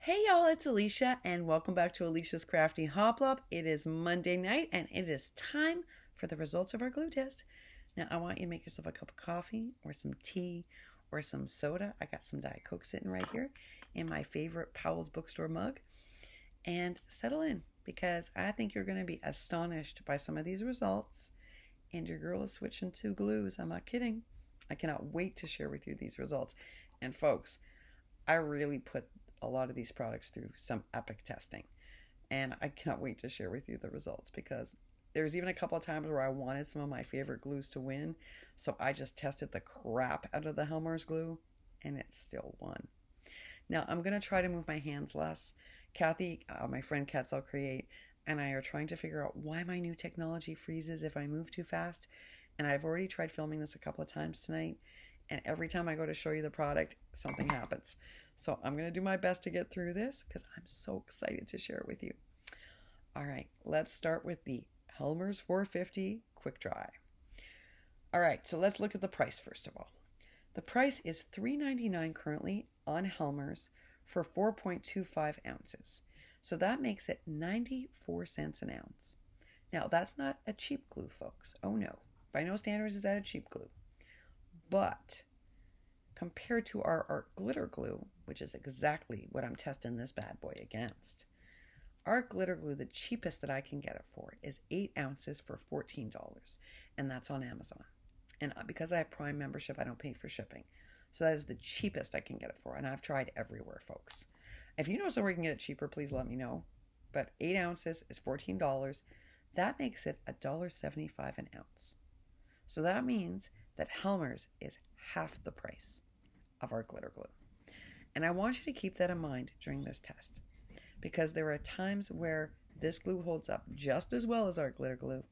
Hey y'all, it's Alicia and welcome back to Alicia's Crafty Hoplop. It is Monday night and it is time for the results of our glue test. Now I want you to make yourself a cup of coffee or some tea or some soda. I got some Diet Coke sitting right here in my favorite Powell's Bookstore mug. And settle in because I think you're going to be astonished by some of these results. And your girl is switching to glues. I'm not kidding. I cannot wait to share with you these results. And folks, I really put a lot of these products through some epic testing. And I cannot wait to share with you the results because there's even a couple of times where I wanted some of my favorite glues to win. So I just tested the crap out of the Helmar's glue and it still won. Now I'm going to try to move my hands less. Kathy, my friend Cardstock Create, and I are trying to figure out why my new technology freezes if I move too fast. And I've already tried filming this a couple of times tonight. And every time I go to show you the product, something happens. So I'm going to do my best to get through this because I'm so excited to share it with you. All right, let's start with the Helmar's 450 Quick Dry. All right, so let's look at the price first of all. The price is $3.99 currently on Helmar's for 4.25 ounces. So that makes it 94 cents an ounce. Now, that's not a cheap glue, folks. Oh no, by no standards is that a cheap glue. But compared to our art glitter glue, which is exactly what I'm testing this bad boy against, art glitter glue, the cheapest that I can get it for, is 8 ounces for $14, and that's on Amazon. And because I have Prime membership, I don't pay for shipping. So that is the cheapest I can get it for, and I've tried everywhere, folks. If you know somewhere you can get it cheaper, please let me know. But 8 ounces is $14. That makes it $1.75 an ounce. So that means that Helmar's is half the price of our glitter glue. And I want you to keep that in mind during this test because there are times where this glue holds up just as well as our glitter glue,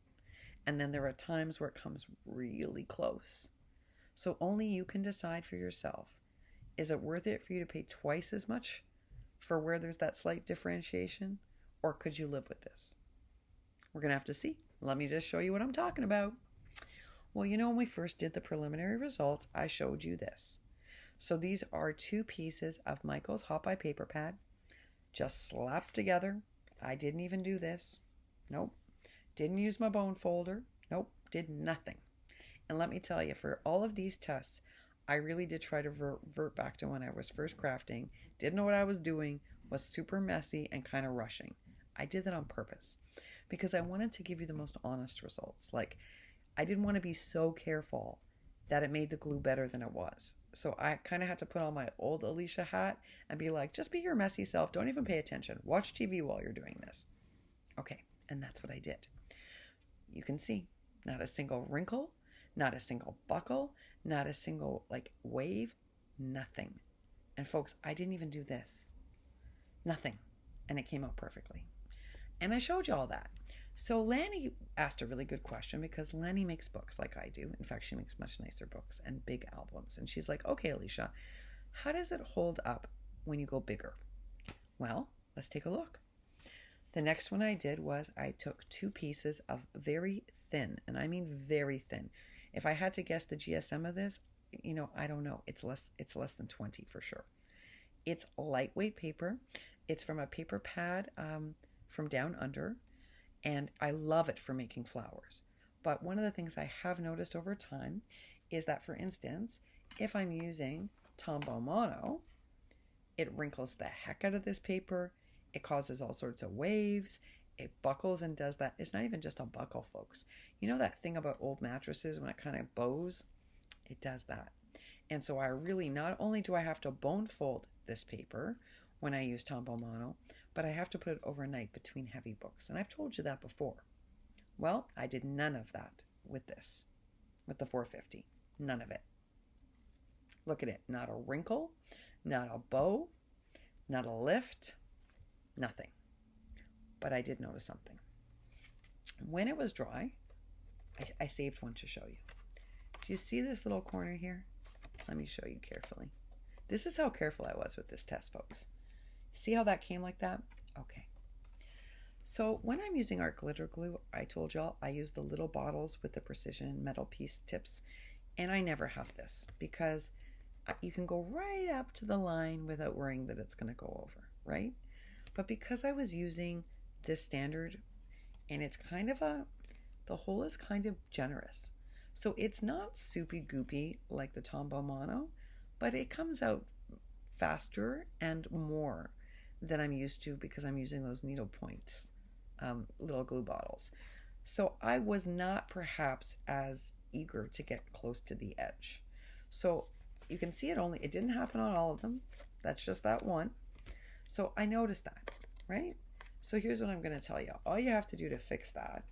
and then there are times where it comes really close. So only you can decide for yourself, is it worth it for you to pay twice as much for where there's that slight differentiation, or could you live with this? We're going to have to see. Let me just show you what I'm talking about. Well, you know, when we first did the preliminary results, I showed you this. So these are 2 pieces of Michael's Hot Buy paper pad, just slapped together. I didn't even do this. Nope. Didn't use my bone folder. Nope. Did nothing. And let me tell you, for all of these tests, I really did try to revert back to when I was first crafting, didn't know what I was doing, was super messy and kind of rushing. I did that on purpose because I wanted to give you the most honest results. Like, I didn't want to be so careful that it made the glue better than it was. So I kind of had to put on my old Alicia hat and be like, just be your messy self. Don't even pay attention. Watch TV while you're doing this. Okay, and that's what I did. You can see, not a single wrinkle, not a single buckle, not a single wave, nothing. And folks, I didn't even do this. Nothing. And it came out perfectly. And I showed you all that. So Lanny asked a really good question because Lanny makes books like I do. In fact, she makes much nicer books and big albums. And she's like, okay, Alicia, how does it hold up when you go bigger? Well, let's take a look. The next one I did was I took 2 pieces of very thin, and I mean very thin. If I had to guess the GSM of this, I don't know. It's less than 20 for sure. It's lightweight paper. It's from a paper pad from Down Under. And I love it for making flowers. But one of the things I have noticed over time is that, for instance, if I'm using Tombow Mono, it wrinkles the heck out of this paper. It causes all sorts of waves. It buckles and does that. It's not even just a buckle, folks. You know that thing about old mattresses when it kind of bows? It does that. And so I really, not only do I have to bone fold this paper when I use Tombow Mono, but I have to put it overnight between heavy books. And I've told you that before. Well, I did none of that with this, with the 450. None of it. Look at it. Not a wrinkle, not a bow, not a lift, nothing. But I did notice something. When it was dry, I saved one to show you. Do you see this little corner here? Let me show you carefully. This is how careful I was with this test, folks. See how that came like that? Okay. So when I'm using art glitter glue, I told y'all I use the little bottles with the precision metal piece tips, and I never have this because you can go right up to the line without worrying that it's going to go over, right? But because I was using this standard, and it's kind of the hole is kind of generous. So it's not soupy goopy like the Tombow Mono, but it comes out faster and more than I'm used to because I'm using those needle point little glue bottles. So I was not perhaps as eager to get close to the edge. So you can see it didn't happen on all of them. That's just that one. So I noticed that, right? So here's what I'm going to tell you. All you have to do to fix that,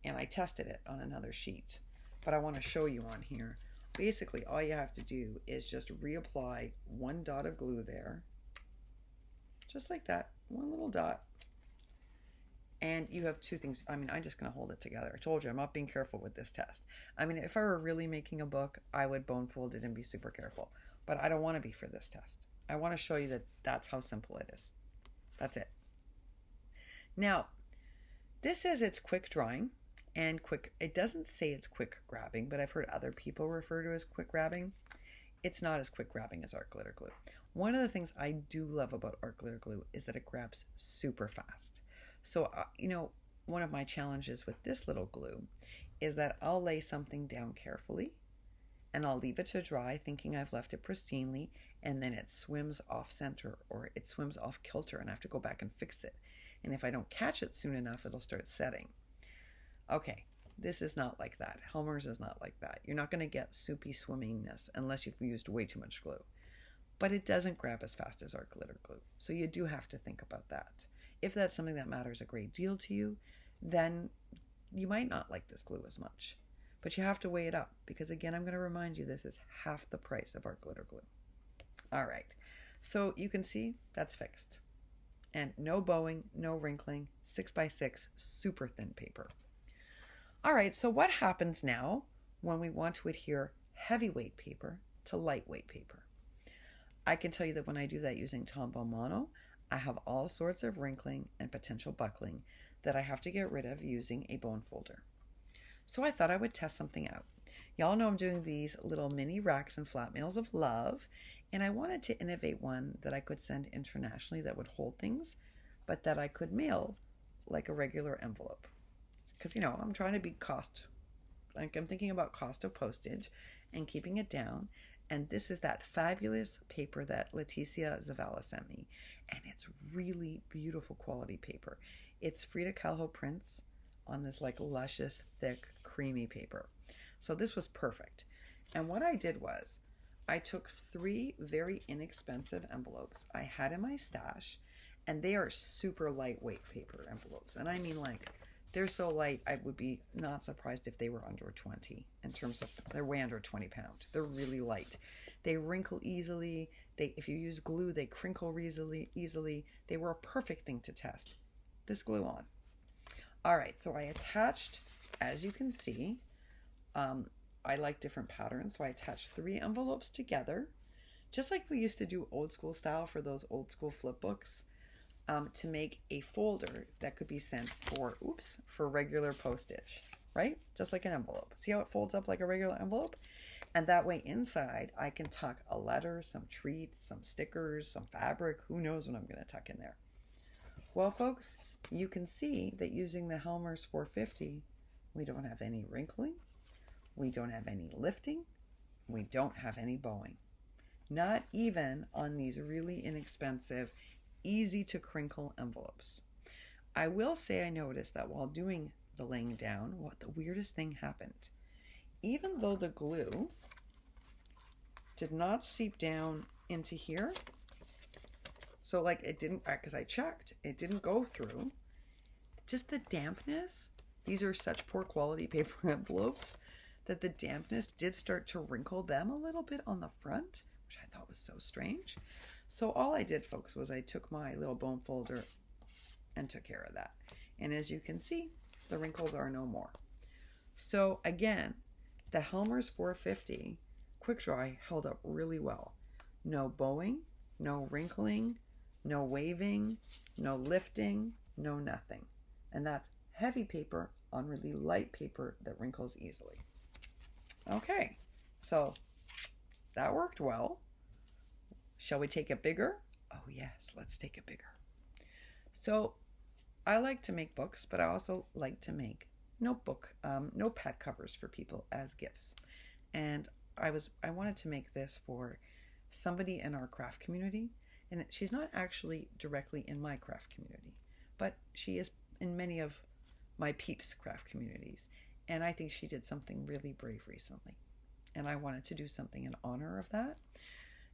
and I tested it on another sheet, but I want to show you on here. Basically, all you have to do is just reapply one dot of glue there, just like that, one little dot. And you have two things. I mean, I'm just going to hold it together. I told you, I'm not being careful with this test. I mean, if I were really making a book, I would bone fold it and be super careful. But I don't want to be for this test. I want to show you that that's how simple it is. That's it. Now, this says it's quick drying and quick. It doesn't say it's quick grabbing, but I've heard other people refer to it as quick grabbing. It's not as quick grabbing as art glitter glue. One of the things I do love about art glitter glue is that it grabs super fast. So, one of my challenges with this little glue is that I'll lay something down carefully and I'll leave it to dry thinking I've left it pristinely, and then it swims off center or it swims off kilter and I have to go back and fix it. And if I don't catch it soon enough, it'll start setting. Okay, this is not like that. Helmar's is not like that. You're not going to get soupy swimmingness unless you've used way too much glue. But it doesn't grab as fast as art glitter glue. So you do have to think about that. If that's something that matters a great deal to you, then you might not like this glue as much. But you have to weigh it up because, again, I'm going to remind you this is half the price of art glitter glue. All right, so you can see that's fixed. And no bowing, no wrinkling, 6x6 super thin paper. All right, so what happens now when we want to adhere heavyweight paper to lightweight paper? I can tell you that when I do that using Tombow Mono, I have all sorts of wrinkling and potential buckling that I have to get rid of using a bone folder. So I thought I would test something out. Y'all know I'm doing these little mini racks and flat mails of love, and I wanted to innovate one that I could send internationally that would hold things, but that I could mail like a regular envelope. Because, I'm trying to be I'm thinking about cost of postage and keeping it down. And this is that fabulous paper that Leticia Zavala sent me. And it's really beautiful quality paper. It's Frida Kahlo prints on this luscious, thick, creamy paper. So this was perfect. And what I did was I took 3 very inexpensive envelopes I had in my stash, and they are super lightweight paper envelopes. And I mean, they're so light, I would be not surprised if they were under 20 in terms of, they're way under 20 pounds. They're really light. They wrinkle easily. If you use glue, they crinkle easily. They were a perfect thing to test this glue on. All right, so I attached, as you can see, I like different patterns, so I attached 3 envelopes together, just like we used to do old school style for those old school flip books. To make a folder that could be sent for regular postage, right? Just like an envelope. See how it folds up like a regular envelope? And that way inside, I can tuck a letter, some treats, some stickers, some fabric. Who knows what I'm going to tuck in there? Well, folks, you can see that using the Helmar's 450, we don't have any wrinkling. We don't have any lifting. We don't have any bowing. Not even on these really inexpensive, easy to crinkle envelopes. I will say I noticed that while doing the laying down, the weirdest thing happened. Even though the glue did not seep down into here, so it didn't, because I checked, it didn't go through. Just the dampness, these are such poor quality paper envelopes that the dampness did start to wrinkle them a little bit on the front, which I thought was so strange. So all I did, folks, was I took my little bone folder and took care of that. And as you can see, the wrinkles are no more. So again, the Helmar's 450 quick dry held up really well. No bowing, no wrinkling, no waving, no lifting, no nothing. And that's heavy paper on really light paper that wrinkles easily. Okay, so that worked well. Shall we take it bigger? Oh yes, let's take it bigger. So I like to make books, but I also like to make notepad covers for people as gifts. And I wanted to make this for somebody in our craft community, and she's not actually directly in my craft community, but she is in many of my peeps craft communities, and I think she did something really brave recently, and I wanted to do something in honor of that.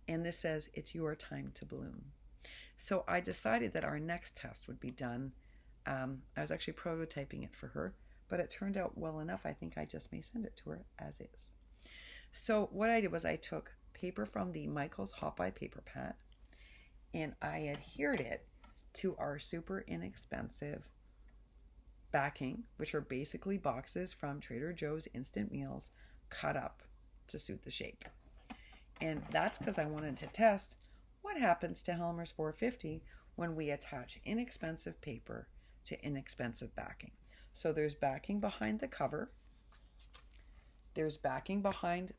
And this says, "It's your time to bloom." So I decided that our next test would be done. I was actually prototyping it for her, but it turned out well enough. I think I just may send it to her as is. So what I did was I took paper from the Michaels Hot Buy paper pad, and I adhered it to our super inexpensive backing, which are basically boxes from Trader Joe's instant meals cut up to suit the shape. And that's because I wanted to test what happens to Helmar's 450 when we attach inexpensive paper to inexpensive backing. So there's backing behind the cover. There's backing behind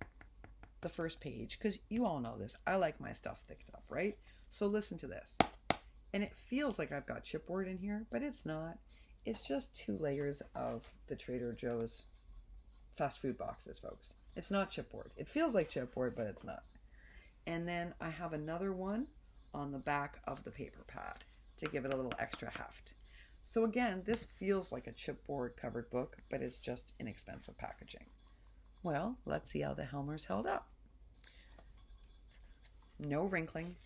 the first page, because you all know this. I like my stuff thicked up, right? So listen to this. And it feels like I've got chipboard in here, but it's not. It's just 2 layers of the Trader Joe's fast food boxes, folks. It's not chipboard. It feels like chipboard, but it's not. And then I have another one on the back of the paper pad to give it a little extra heft. So again, this feels like a chipboard covered book, but it's just inexpensive packaging. Well, let's see how the Helmar's held up. No wrinkling,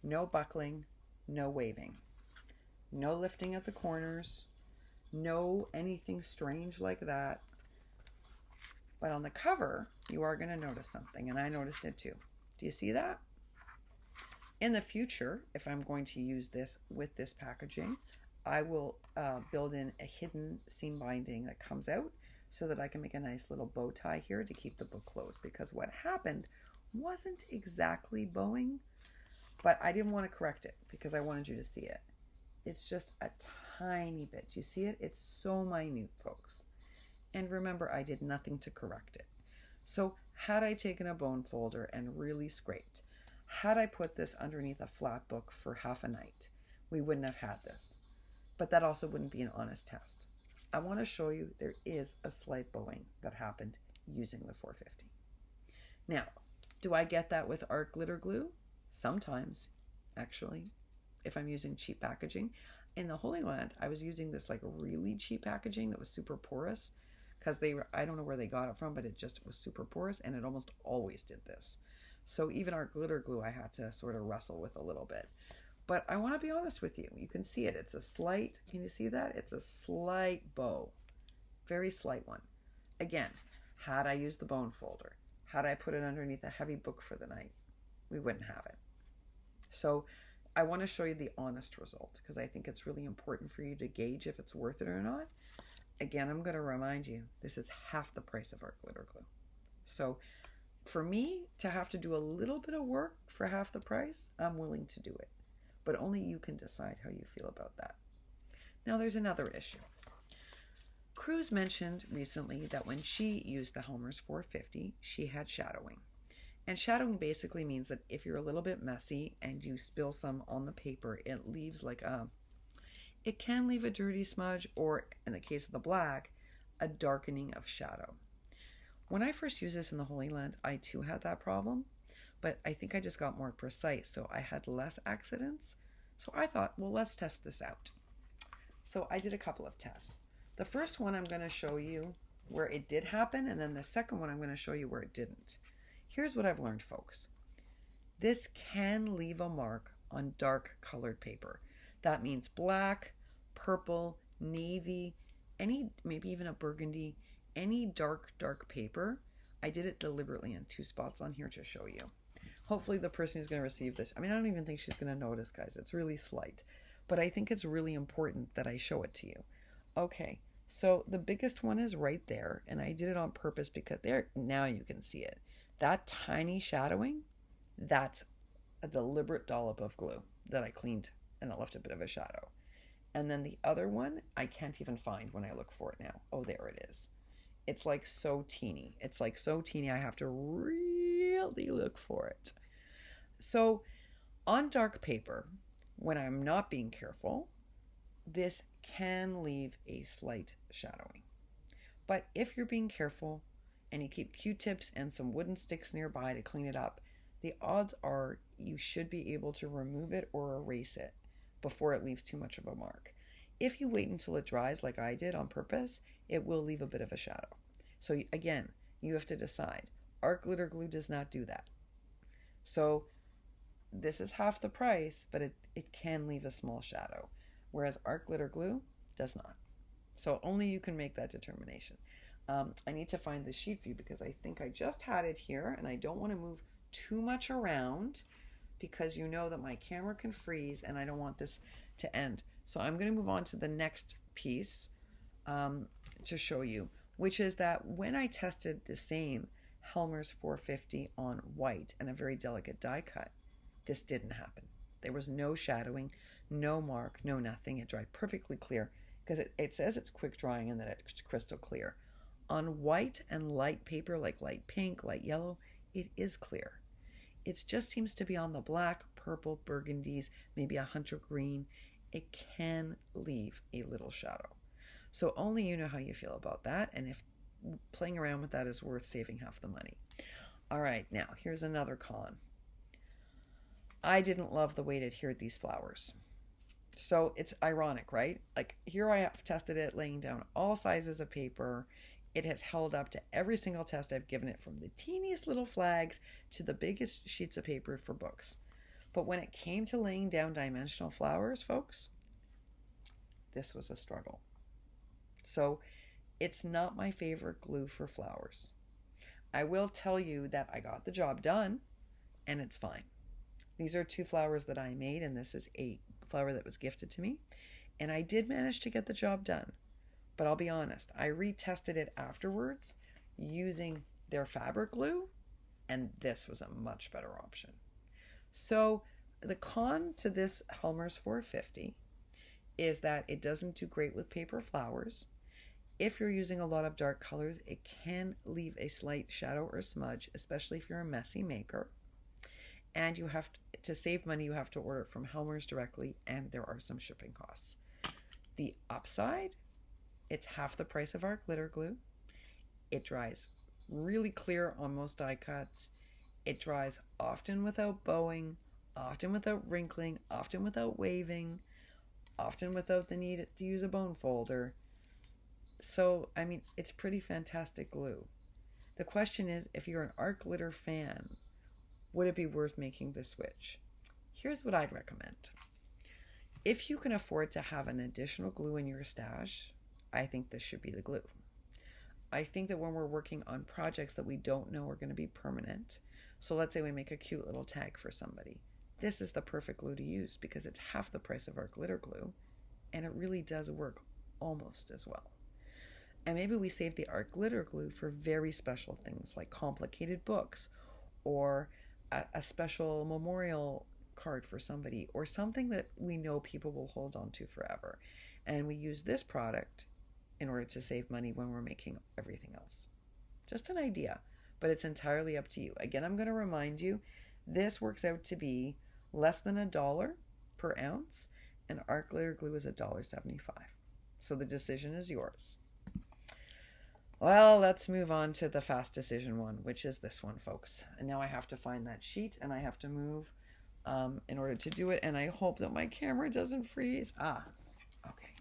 no buckling, no waving, no lifting at the corners, no anything strange like that. But on the cover, you are going to notice something, and I noticed it too. Do you see that? In the future, if I'm going to use this with this packaging, I will build in a hidden seam binding that comes out so that I can make a nice little bow tie here to keep the book closed, because what happened wasn't exactly bowing, but I didn't want to correct it because I wanted you to see it. It's just a tiny bit. Do you see it? It's so minute, folks. And remember, I did nothing to correct it. So had I taken a bone folder and really scraped, had I put this underneath a flat book for half a night, we wouldn't have had this. But that also wouldn't be an honest test. I want to show you there is a slight bowing that happened using the 450. Now, do I get that with art glitter glue? Sometimes, actually, if I'm using cheap packaging. In the Holy Land, I was using this like really cheap packaging that was super porous, because I don't know where they got it from, but it just was super porous, and it almost always did this. So even our glitter glue I had to sort of wrestle with a little bit. But I want to be honest with you. You can see it. It's a slight, can you see that? It's a slight bow. Very slight one. Again, had I used the bone folder, had I put it underneath a heavy book for the night, we wouldn't have it. So I want to show you the honest result, because I think it's really important for you to gauge if it's worth it or not. Again, I'm going to remind you, this is half the price of our glitter glue. So for me to have to do a little bit of work for half the price, I'm willing to do it. But only you can decide how you feel about that. Now there's another issue. Cruz mentioned recently that when she used the Helmar's 450, she had shadowing. And shadowing basically means that if you're a little bit messy and you spill some on the paper, it leaves it can leave a dirty smudge, or in the case of the black, a darkening of shadow. When I first used this in the Holy Land, I too had that problem, but I think I just got more precise, so I had less accidents. So I thought, well, let's test this out. So I did a couple of tests. The first one I'm going to show you where it did happen, and then the second one I'm going to show you where it didn't. Here's what I've learned, folks. This can leave a mark on dark colored paper. That means black, purple, navy, maybe even a burgundy, any dark paper. I did it deliberately in 2 spots on here to show you. Hopefully the person who's going to receive this, I don't even think she's going to notice, guys. It's really slight. But I think it's really important that I show it to you. Okay, so the biggest one is right there, and I did it on purpose because there, now you can see it. That tiny shadowing, that's a deliberate dollop of glue that I cleaned, and it left a bit of a shadow. And then the other one, I can't even find when I look for it now. Oh, there it is. It's like so teeny. It's like so teeny, I have to really look for it. So on dark paper, when I'm not being careful, this can leave a slight shadowing. But if you're being careful and you keep Q-tips and some wooden sticks nearby to clean it up, the odds are you should be able to remove it or erase it before it leaves too much of a mark. If you wait until it dries like I did on purpose, it will leave a bit of a shadow. So again, you have to decide. Art glitter glue does not do that. So this is half the price, but it can leave a small shadow, whereas art glitter glue does not. So only you can make that determination. I need to find the sheet view because I think I just had it here and I don't want to move too much around because you know that my camera can freeze and I don't want this to end. So I'm going to move on to the next piece to show you, which is that when I tested the same Helmar's 450 on white and a very delicate die cut, this didn't happen. There was no shadowing, no mark, no nothing. It dried perfectly clear because it says it's quick drying and that it's crystal clear. On white and light paper, like light pink, light yellow, it is clear. It just seems to be on the black, purple, burgundies, maybe a hunter green. It can leave a little shadow. So only you know how you feel about that and if playing around with that is worth saving half the money. All right, now here's another con. I didn't love the way it adhered these flowers. So it's ironic, right? Like here I have tested it laying down all sizes of paper. It has held up to every single test I've given it, from the teeniest little flags to the biggest sheets of paper for books. But when it came to laying down dimensional flowers, folks, this was a struggle. So it's not my favorite glue for flowers. I will tell you that I got the job done and it's fine. These are 2 flowers that I made and this is a flower that was gifted to me. And I did manage to get the job done. But I'll be honest, I retested it afterwards using their fabric glue and this was a much better option. So the con to this Helmar's 450 is that it doesn't do great with paper flowers. If you're using a lot of dark colors, it can leave a slight shadow or smudge, especially if you're a messy maker. And you have to save money, you have to order it from Helmar's directly, and there are some shipping costs. The upside, it's half the price of our glitter glue. It dries really clear on most die cuts. It dries often without bowing, often without wrinkling, often without waving, often without the need to use a bone folder. So, I mean, it's pretty fantastic glue. The question is, if you're an art glitter fan, would it be worth making the switch? Here's what I'd recommend. If you can afford to have an additional glue in your stash, I think this should be the glue. I think that when we're working on projects that we don't know are going to be permanent, so let's say we make a cute little tag for somebody, this is the perfect glue to use because it's half the price of our glitter glue and it really does work almost as well. And maybe we save the art glitter glue for very special things like complicated books or a special memorial card for somebody or something that we know people will hold on to forever. And we use this product in order to save money when we're making everything else. Just an idea, but it's entirely up to you. Again, I'm going to remind you, this works out to be less than $1 per ounce, and art glitter glue is $1.75. So the decision is yours. Well, let's move on to the fast decision one, which is this one, folks. And now I have to find that sheet and I have to move in order to do it. And I hope that my camera doesn't freeze. Okay.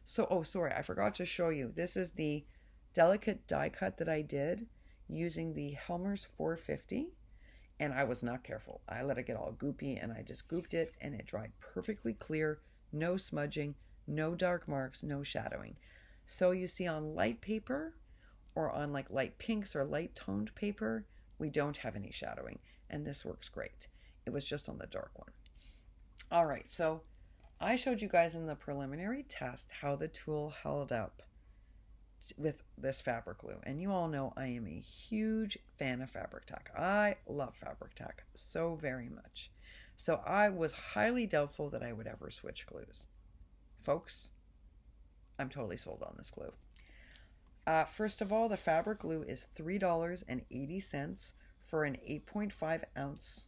So, oh, sorry, I forgot to show you. This is the delicate die cut that I did using the Helmar's 450. And I was not careful. I let it get all goopy and I just gooped it and it dried perfectly clear. No smudging, no dark marks, no shadowing. So you see on light paper, or on like light pinks or light toned paper, we don't have any shadowing, and this works great. It was just on the dark one. All right, so I showed you guys in the preliminary test how the tool held up with this fabric glue, and you all know I am a huge fan of Fabrictac. I love Fabrictac so very much. So I was highly doubtful that I would ever switch glues. Folks, I'm totally sold on this glue. First of all, the fabric glue is $3.80 for an 8.5 ounce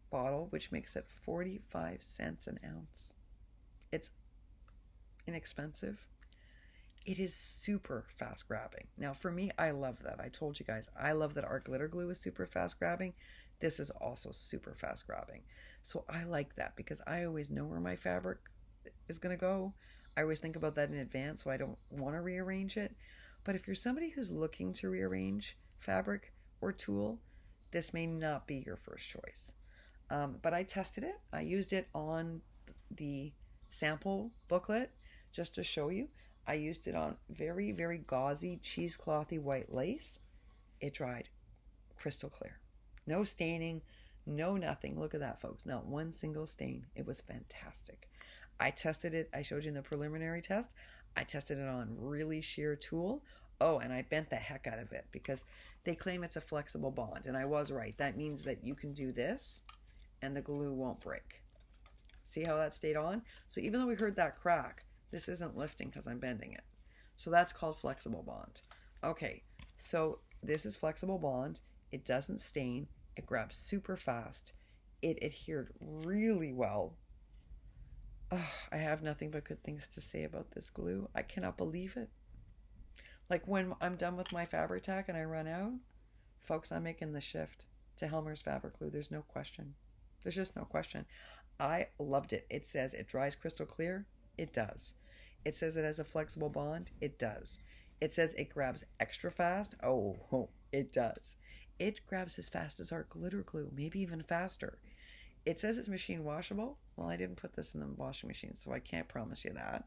bottle, which makes it 45 cents an ounce. It's inexpensive. It is super fast grabbing. Now for me, I love that. I told you guys, I love that our glitter glue is super fast grabbing. This is also super fast grabbing. So I like that because I always know where my fabric is going to go. I always think about that in advance, so I don't want to rearrange it. But if you're somebody who's looking to rearrange fabric or tulle, this may not be your first choice. But I tested it. I used it on the sample booklet just to show you. I used it on very, very gauzy, cheeseclothy white lace. It dried crystal clear. No staining, no nothing. Look at that, folks. Not one single stain. It was fantastic. I tested it. I showed you in the preliminary test. I tested it on really sheer tulle. Oh, and I bent the heck out of it because they claim it's a flexible bond. And I was right. That means that you can do this and the glue won't break. See how that stayed on? So even though we heard that crack, this isn't lifting because I'm bending it. So that's called flexible bond. Okay, so this is flexible bond. It doesn't stain. It grabs super fast. It adhered really well. Oh, I have nothing but good things to say about this glue. I cannot believe it. Like when I'm done with my Fabrictac and I run out, folks, I'm making the shift to Helmar's fabric glue. There's no question. There's just no question. I loved it. It says it dries crystal clear. It does. It says it has a flexible bond. It does. It says it grabs extra fast. Oh, it does. It grabs as fast as our glitter glue, maybe even faster. It says it's machine washable. Well, I didn't put this in the washing machine, so I can't promise you that.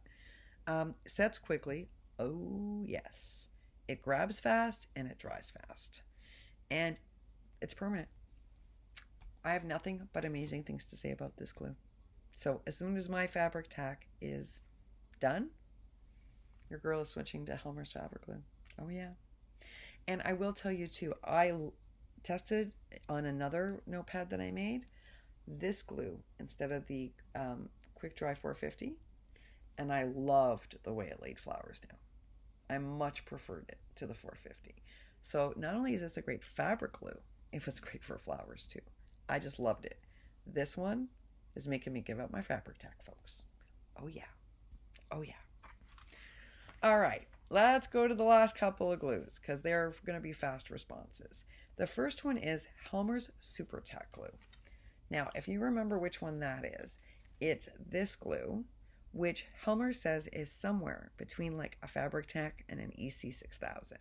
Sets quickly. Oh, yes. It grabs fast and it dries fast. And it's permanent. I have nothing but amazing things to say about this glue. So as soon as my Fabrictac is done, your girl is switching to Helmar's fabric glue. Oh yeah. And I will tell you too, I tested on another notepad that I made this glue instead of the Quick Dry 450, and I loved the way it laid flowers down. I much preferred it to the 450. So not only is this a great fabric glue, it was great for flowers too. I just loved it. This one is making me give up my Fabrictac, folks. Oh yeah. Oh yeah. All right, let's go to the last couple of glues because they're going to be fast responses. The first one is Helmar's SuperTech Glue. Now, if you remember which one that is, it's this glue, which Helmar says is somewhere between like a Fabrictac and an EC6000,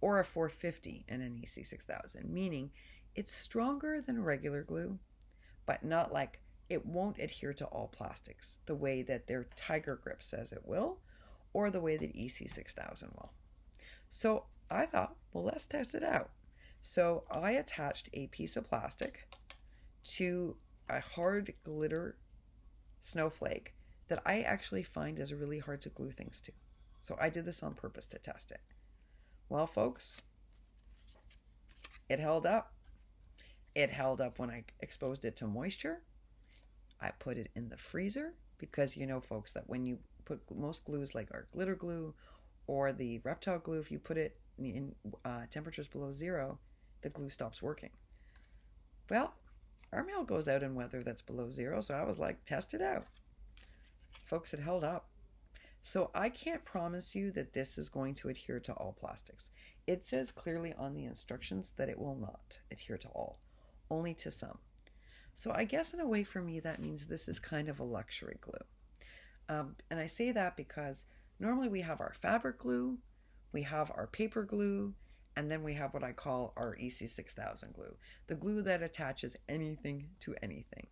or a 450 and an EC6000, meaning it's stronger than regular glue, but not like it won't adhere to all plastics the way that their Tiger Grip says it will, or the way that EC6000 will. So I thought, well, let's test it out. So I attached a piece of plastic to a hard glitter snowflake that I actually find is really hard to glue things to. So I did this on purpose to test it. Well, folks, it held up. It held up when I exposed it to moisture. I put it in the freezer because you know, folks, that when you put most glues like our glitter glue or the reptile glue, if you put it in temperatures below zero, the glue stops working. Well, our mail goes out in weather that's below zero, so I was like, test it out. Folks, it held up. So I can't promise you that this is going to adhere to all plastics. It says clearly on the instructions that it will not adhere to all, only to some. So I guess in a way for me that means this is kind of a luxury glue. And I say that because normally we have our fabric glue, we have our paper glue, and then we have what I call our EC6000 glue, the glue that attaches anything to anything.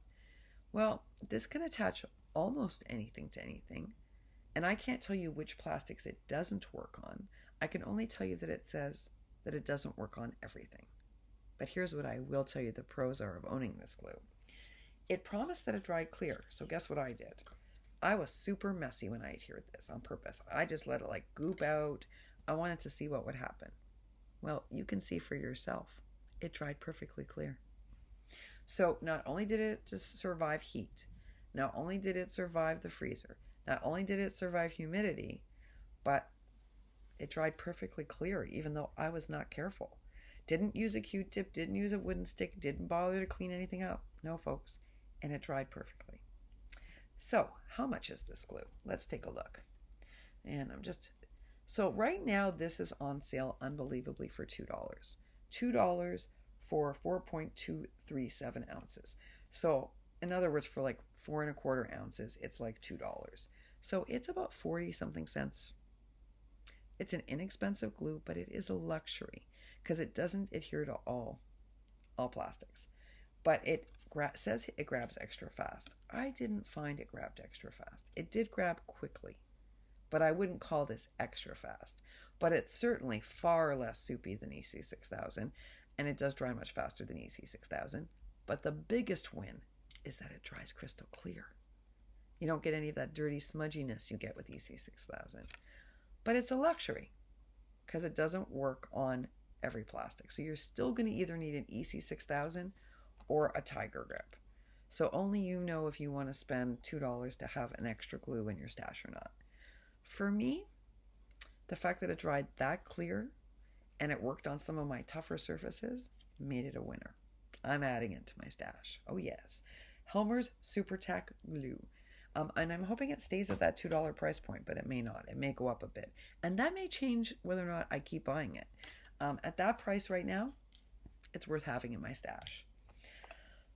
Well, this can attach almost anything to anything, and I can't tell you which plastics it doesn't work on. I can only tell you that it says that it doesn't work on everything. But here's what I will tell you the pros are of owning this glue. It promised that it dried clear, so guess what I did? I was super messy when I adhered this on purpose. I just let it like goop out. I wanted to see what would happen. Well, you can see for yourself. It dried perfectly clear. So not only did it just survive heat, not only did it survive the freezer, not only did it survive humidity, but It dried perfectly clear, even though I was not careful. Didn't use a Q-tip, didn't use a wooden stick, didn't bother to clean anything up. No, folks. And it dried perfectly. So, how much is this glue? Let's take a look. And so right now this is on sale unbelievably for $2. $2 for 4.237 ounces. So, in other words, for like 4.25 ounces, it's like $2. So it's about 40 something cents. It's an inexpensive glue, but it is a luxury because it doesn't adhere to all plastics. But it says it grabs extra fast. I didn't find it grabbed extra fast. It did grab quickly, but I wouldn't call this extra fast. But it's certainly far less soupy than EC6000, and it does dry much faster than EC6000. But the biggest win is that it dries crystal clear. You don't get any of that dirty smudginess you get with EC6000. But it's a luxury because it doesn't work on every plastic. So you're still going to either need an EC6000 or a Tiger Grip. So only you know if you want to spend $2 to have an extra glue in your stash or not. For me, the fact that it dried that clear and it worked on some of my tougher surfaces made it a winner. I'm adding it to my stash. Oh yes. Helmar's SuperTech Glue. And I'm hoping it stays at that $2 price point, but it may not. It may go up a bit. And that may change whether or not I keep buying it. At that price right now, it's worth having in my stash.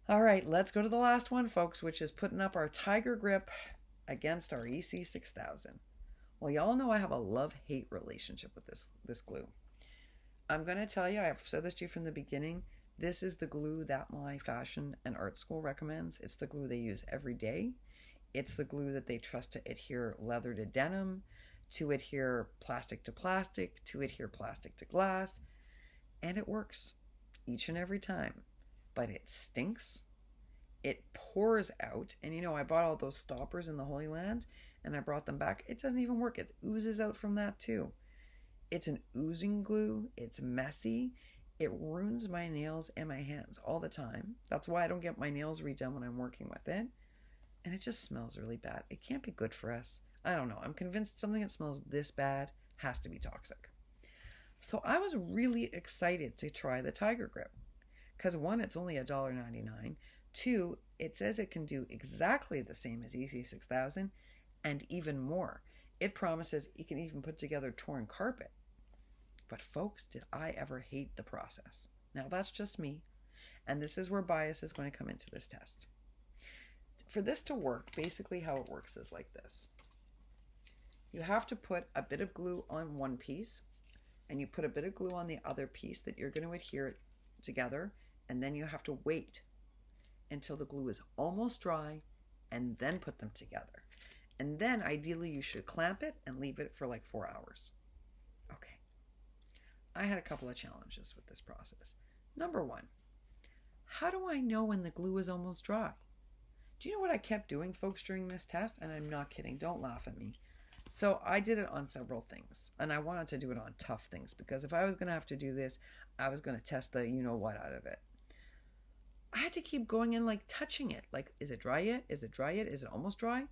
All right, let's go to the last one, folks, which is putting up our Tiger Grip against our EC6000. Well, y'all know I have a love-hate relationship with this glue. I'm going to tell you, I've said this to you from the beginning, this is the glue that my fashion and art school recommends. It's the glue they use every day. It's the glue that they trust to adhere leather to denim, to adhere plastic to plastic, to adhere plastic to glass. And it works each and every time. But it stinks. It pours out. And you know, I bought all those stoppers in the Holy Land and I brought them back. It doesn't even work. It oozes out from that too. It's an oozing glue. It's messy. It ruins my nails and my hands all the time. That's why I don't get my nails redone when I'm working with it. And it just smells really bad. It can't be good for us. I don't know. I'm convinced something that smells this bad has to be toxic. So I was really excited to try the Tiger Grip. Because one, it's only $1.99. Two, it says it can do exactly the same as EC6000 and even more. It promises it can even put together torn carpet. But folks, did I ever hate the process. Now that's just me. And this is where bias is going to come into this test. For this to work, basically how it works is like this. You have to put a bit of glue on one piece, and you put a bit of glue on the other piece that you're going to adhere together, and then you have to wait until the glue is almost dry, and then put them together. And then, ideally, you should clamp it and leave it for like 4 hours. Okay. I had a couple of challenges with this process. Number one, how do I know when the glue is almost dry? Do you know what I kept doing, folks, during this test? And I'm not kidding. Don't laugh at me. So I did it on several things. And I wanted to do it on tough things. Because if I was going to have to do this, I was going to test the you-know-what out of it. I had to keep going in, like, touching it. Like, is it dry yet? Is it dry yet? Is it almost dry?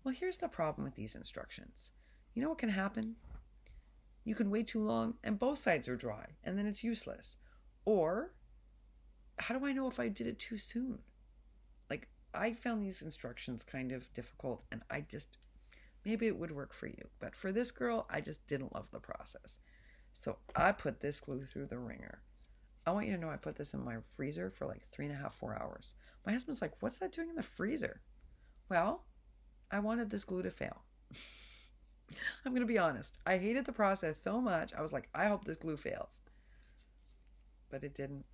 Well, here's the problem with these instructions. You know what can happen? You can wait too long, and both sides are dry. And then it's useless. Or, how do I know if I did it too soon? Like, I found these instructions kind of difficult, and maybe it would work for you. But for this girl, I just didn't love the process. So I put this glue through the ringer. I want you to know I put this in my freezer for like 3.5, 4 hours. My husband's like, what's that doing in the freezer? Well, I wanted this glue to fail. I'm going to be honest. I hated the process so much. I was like, I hope this glue fails. But it didn't.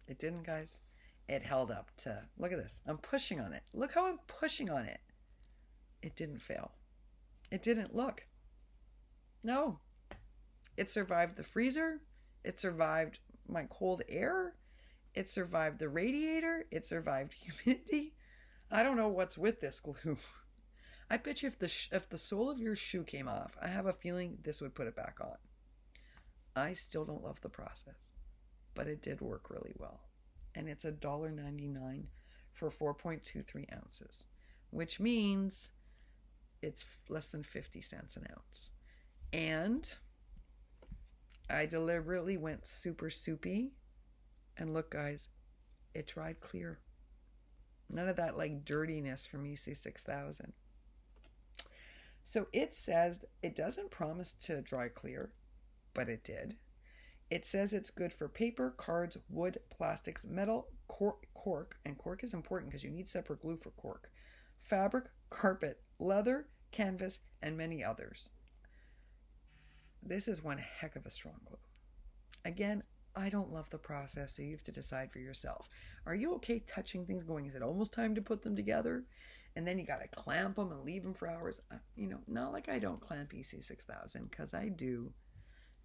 It didn't, guys. It held up to, look at this. I'm pushing on it. Look how I'm pushing on it. It didn't fail. It didn't, look. No. It survived the freezer. It survived my cold air. It survived the radiator. It survived humidity. I don't know what's with this glue. I bet you if the sole of your shoe came off, I have a feeling this would put it back on. I still don't love the process, but it did work really well. And it's $1.99 for 4.23 ounces, which means it's less than 50 cents an ounce. And I deliberately went super soupy. And look, guys, it dried clear. None of that like dirtiness from EC6000. So it says it doesn't promise to dry clear, but it did. It says it's good for paper, cards, wood, plastics, metal, cork, and cork is important because you need separate glue for cork, fabric, carpet, leather, canvas, and many others. This is one heck of a strong glue. Again, I don't love the process, so you have to decide for yourself. Are you okay touching things going, is it almost time to put them together? And then you got to clamp them and leave them for hours. Not like I don't clamp EC6000, because I do.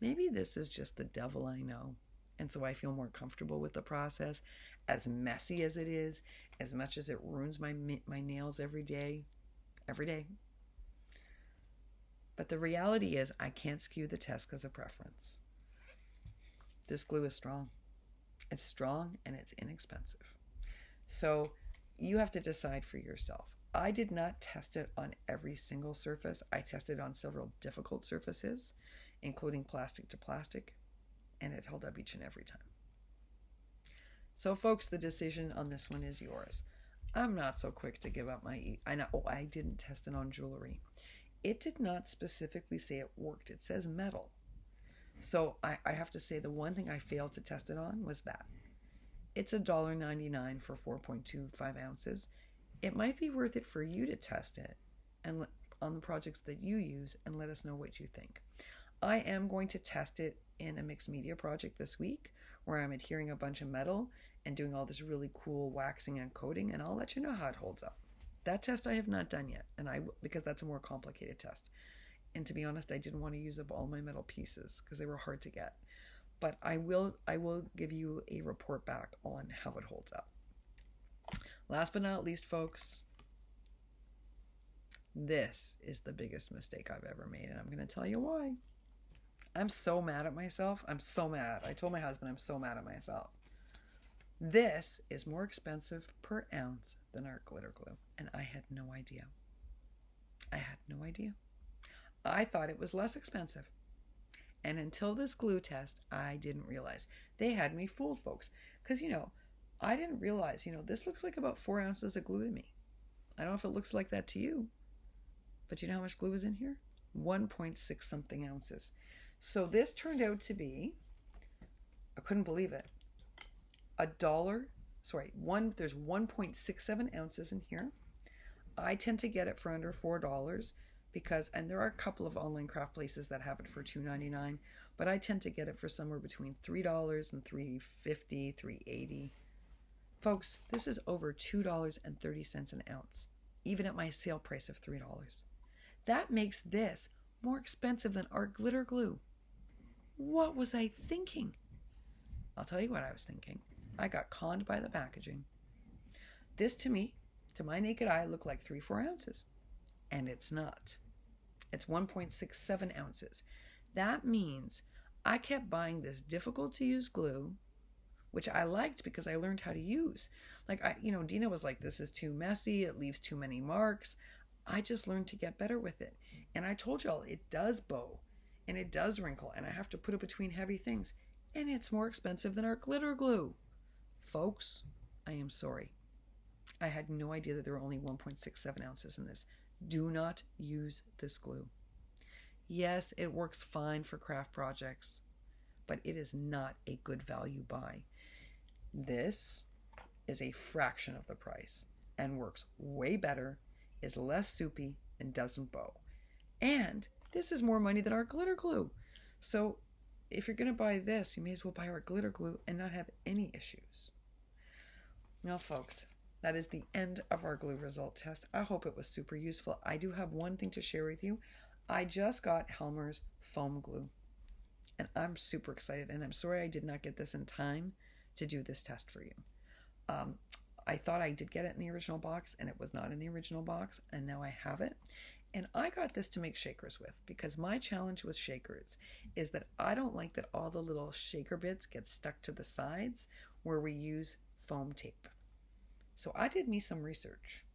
Maybe this is just the devil I know. And so I feel more comfortable with the process. As messy as it is, as much as it ruins my nails every day. But the reality is I can't skew the test because of preference. This glue is strong. It's strong and it's inexpensive. So you have to decide for yourself. I did not test it on every single surface. I tested on several difficult surfaces, including plastic to plastic, and it held up each and every time. So folks, the decision on this one is yours. I'm not so quick to give up my I didn't test it on jewelry. It did not specifically say it worked. It says metal. So I have to say the one thing I failed to test it on was that. It's $1.99 for 4.25 ounces. It might be worth it for you to test it and on the projects that you use and let us know what you think. I am going to test it in a mixed media project this week where I'm adhering a bunch of metal and doing all this really cool waxing and coating, and I'll let you know how it holds up. That test I have not done yet, because that's a more complicated test. And to be honest, I didn't want to use up all my metal pieces because they were hard to get. But I will give you a report back on how it holds up. Last but not least, folks, this is the biggest mistake I've ever made, and I'm going to tell you why. I'm so mad at myself. I'm so mad. I told my husband I'm so mad at myself. This is more expensive per ounce than our glitter glue, and I had no idea. I thought it was less expensive. And until this glue test, I didn't realize. They had me fooled, folks. Because, I didn't realize, this looks like about 4 ounces of glue to me. I don't know if it looks like that to you. But you know how much glue is in here? 1.6 something ounces. So this turned out to be, I couldn't believe it, there's 1.67 ounces in here. I tend to get it for under $4 and there are a couple of online craft places that have it for $2.99, but I tend to get it for somewhere between $3 and $3.50, $3.80. Folks, this is over $2.30 an ounce, even at my sale price of $3. That makes this more expensive than our glitter glue. What was I thinking? I'll tell you what I was thinking. I got conned by the packaging. This to me, to my naked eye, looked like 3-4 ounces. And it's not. It's 1.67 ounces. That means I kept buying this difficult to use glue, which I liked because I learned how to use. Dina was like, this is too messy. It leaves too many marks. I just learned to get better with it. And I told y'all, it does bow and it does wrinkle and I have to put it between heavy things. And it's more expensive than our glitter glue. Folks, I am sorry. I had no idea that there were only 1.67 ounces in this. Do not use this glue. Yes, it works fine for craft projects, but it is not a good value buy. This is a fraction of the price and works way better, is less soupy, and doesn't bow. And this is more money than our glitter glue. So if you're going to buy this, you may as well buy our glitter glue and not have any issues. Now, folks, that is the end of our glue result test. I hope it was super useful. I do have one thing to share with you. I just got Helmar's foam glue, and I'm super excited, and I'm sorry I did not get this in time to do this test for you. I thought I did get it in the original box, and it was not in the original box, and now I have it. And I got this to make shakers with, because my challenge with shakers is that I don't like that all the little shaker bits get stuck to the sides where we use foam tape. So I did me some research,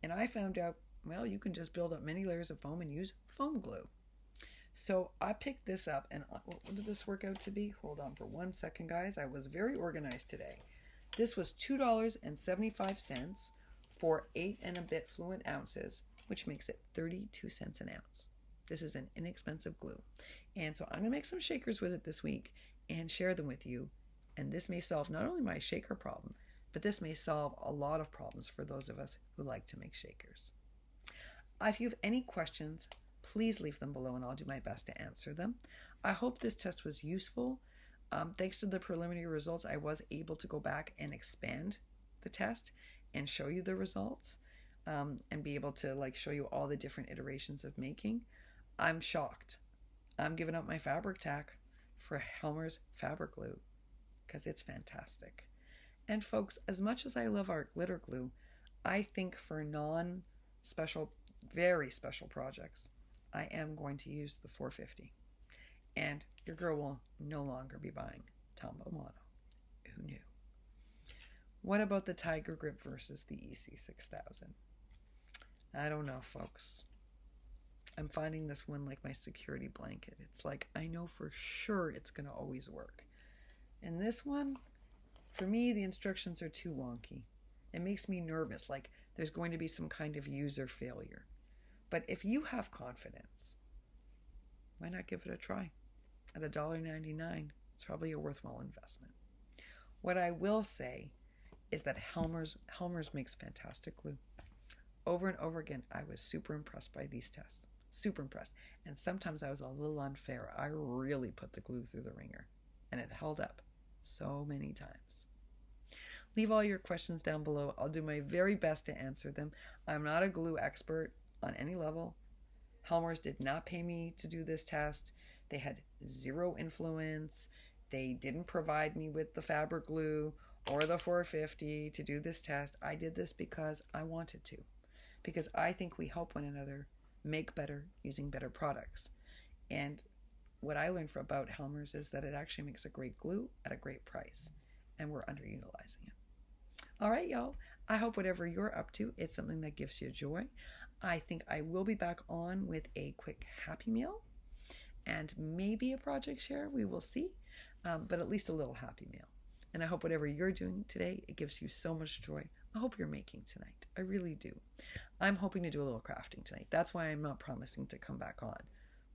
and I found out, well, you can just build up many layers of foam and use foam glue. So I picked this up, and what did this work out to be? Hold on for 1 second, guys. I was very organized today. This was $2.75 for 8 and a bit fluent ounces, which makes it 32 cents an ounce. This is an inexpensive glue. And so I'm going to make some shakers with it this week and share them with you. And this may solve not only my shaker problem, but this may solve a lot of problems for those of us who like to make shakers. If you have any questions, please leave them below and I'll do my best to answer them. I hope this test was useful. Thanks to the preliminary results, I was able to go back and expand the test and show you the results and be able to show you all the different iterations of making. I'm shocked. I'm giving up my Fabrictac for Helmar's fabric glue because it's fantastic. And folks, as much as I love our glitter glue, I think for non-special, very special projects, I am going to use the 450. And your girl will no longer be buying Tombow Mono. Who knew? What about the Tiger Grip versus the EC6000? I don't know, folks. I'm finding this one like my security blanket. It's like, I know for sure it's going to always work. And this one, for me, the instructions are too wonky. It makes me nervous, like there's going to be some kind of user failure. But if you have confidence, why not give it a try? At $1.99, it's probably a worthwhile investment. What I will say is that Helmar's makes fantastic glue. Over and over again, I was super impressed by these tests. Super impressed. And sometimes I was a little unfair. I really put the glue through the ringer, and it held up so many times. Leave all your questions down below. I'll do my very best to answer them. I'm not a glue expert on any level. Helmar's did not pay me to do this test. They had zero influence. They didn't provide me with the fabric glue or the 450 to do this test. I did this because I wanted to, because I think we help one another make better using better products. And what I learned about Helmar's is that it actually makes a great glue at a great price, and we're underutilizing it. All right, y'all. I hope whatever you're up to, it's something that gives you joy. I think I will be back on with a quick Happy Meal and maybe a project share. We will see, but at least a little Happy Meal. And I hope whatever you're doing today, it gives you so much joy. I hope you're making tonight. I really do. I'm hoping to do a little crafting tonight. That's why I'm not promising to come back on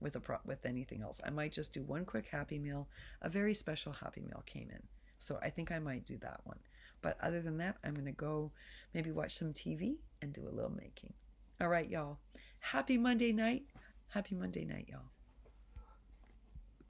with anything else. I might just do one quick Happy Meal. A very special Happy Meal came in, so I think I might do that one. But other than that, I'm going to go maybe watch some TV and do a little making. All right, y'all. Happy Monday night. Happy Monday night, y'all.